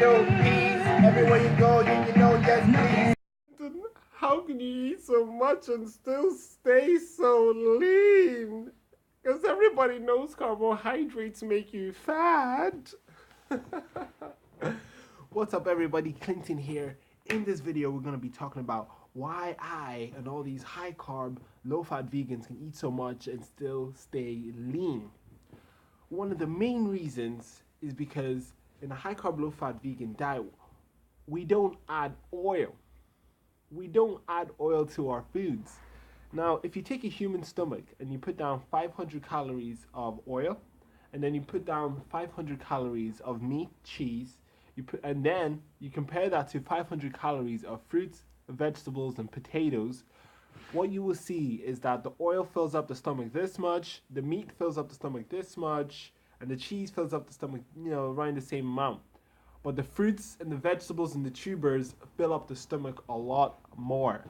potato, peas, everywhere you go, you know, yes, please. How can you eat so much and still stay so lean? Because everybody knows carbohydrates make you fat. What's up, everybody? Clinton here. In this video, we're going to be talking about why I and all these high carb, low fat vegans can eat so much and still stay lean. One of the main reasons is because in a high carb, low fat vegan diet, we don't add oil. We don't add oil to our foods. Now, if you take a human stomach and you put down 500 calories of oil, and then you put down 500 calories of meat, cheese, and then you compare that to 500 calories of fruits, vegetables, and potatoes, what you will see is that the oil fills up the stomach this much, the meat fills up the stomach this much, and the cheese fills up the stomach, around the same amount. But the fruits and the vegetables and the tubers fill up the stomach a lot more.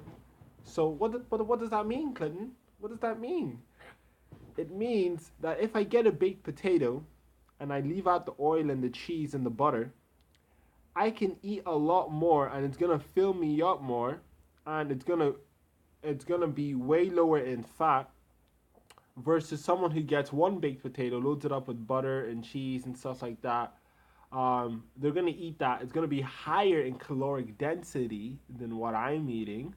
So what does that mean, Clinton? What does that mean? It means that if I get a baked potato and I leave out the oil and the cheese and the butter, I can eat a lot more and it's gonna fill me up more, and it's gonna be way lower in fat versus someone who gets one baked potato, loads it up with butter and cheese and stuff like that. They're gonna eat that. It's gonna be higher in caloric density than what I'm eating,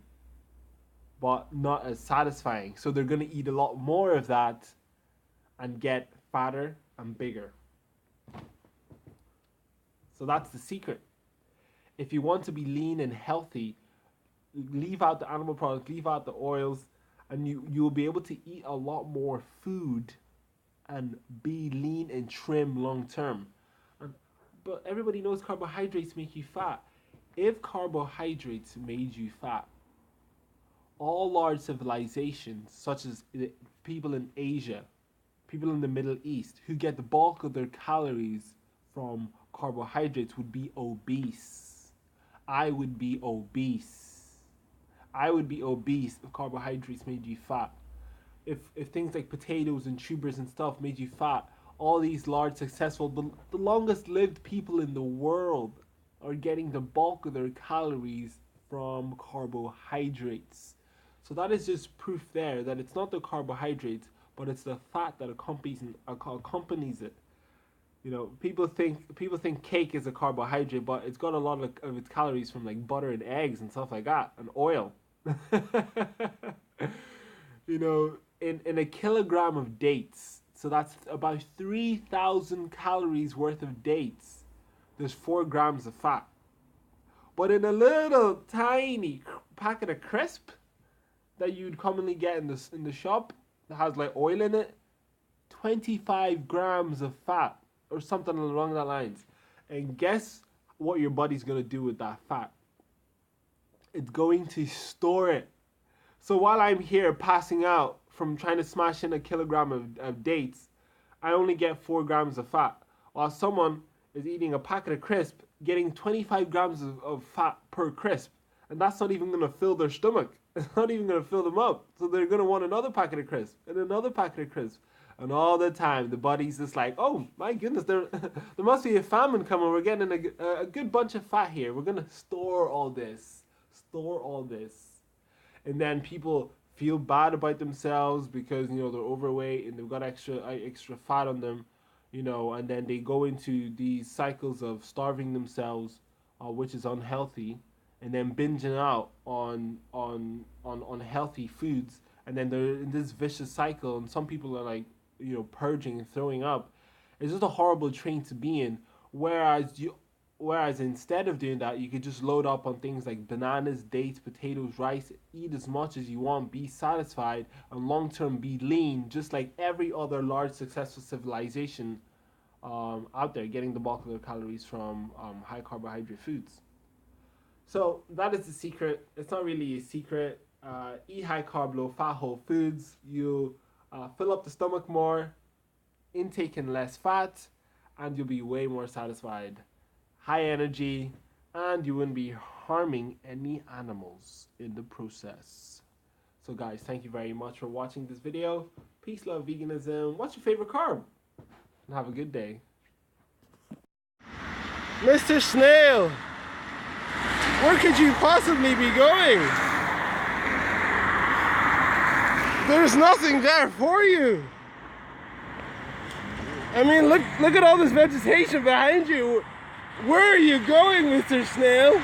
but not as satisfying. So they're gonna eat a lot more of that and get fatter and bigger. So that's the secret. If you want to be lean and healthy, leave out the animal products, leave out the oils, and you'll be able to eat a lot more food and be lean and trim long term. But everybody knows carbohydrates make you fat. If carbohydrates made you fat, all large civilizations, such as people in Asia, people in the Middle East, who get the bulk of their calories from carbohydrates, would be obese. I would be obese. I would be obese if carbohydrates made you fat. If things like potatoes and tubers and stuff made you fat, all these large, successful, the longest lived people in the world are getting the bulk of their calories from carbohydrates. So that is just proof there that it's not the carbohydrates, but it's the fat that accompanies it. People think cake is a carbohydrate, but it's got a lot of its calories from like butter and eggs and stuff like that, and oil. In a kilogram of dates, so that's about 3,000 calories worth of dates, there's 4 grams of fat. But in a little tiny packet of crisp that you'd commonly get in the shop that has like oil in it, 25 grams of fat or something along that lines. And guess what your body's going to do with that fat? It's going to store it. So while I'm here passing out from trying to smash in a kilogram of dates, I only get 4 grams of fat. While someone is eating a packet of crisp, getting 25 grams of fat per crisp. And that's not even going to fill their stomach. It's not even going to fill them up. So they're going to want another packet of crisp and another packet of crisp. And all the time, the body's just like, oh my goodness, there must be a famine coming. We're getting a good bunch of fat here. We're going to store all this. Store all this. And then people feel bad about themselves because they're overweight and they've got extra fat on them, and then they go into these cycles of starving themselves, which is unhealthy, and then binging out on healthy foods, and then they're in this vicious cycle. And some people are like purging and throwing up. It's just a horrible train to be in. Whereas instead of doing that, you could just load up on things like bananas, dates, potatoes, rice, eat as much as you want, be satisfied, and long term be lean, just like every other large successful civilization out there, getting the bulk of their calories from high carbohydrate foods. So that is the secret. It's not really a secret. Eat high carb, low fat whole foods. You fill up the stomach more, intaking less fat, and you'll be way more satisfied. High energy, and you wouldn't be harming any animals in the process. So guys, thank you very much for watching this video. Peace, love, veganism. What's your favorite carb? And have a good day. Mr. Snail, where could you possibly be going? There's nothing there for you. I mean, look at all this vegetation behind you. Where are you going, Mr. Snail?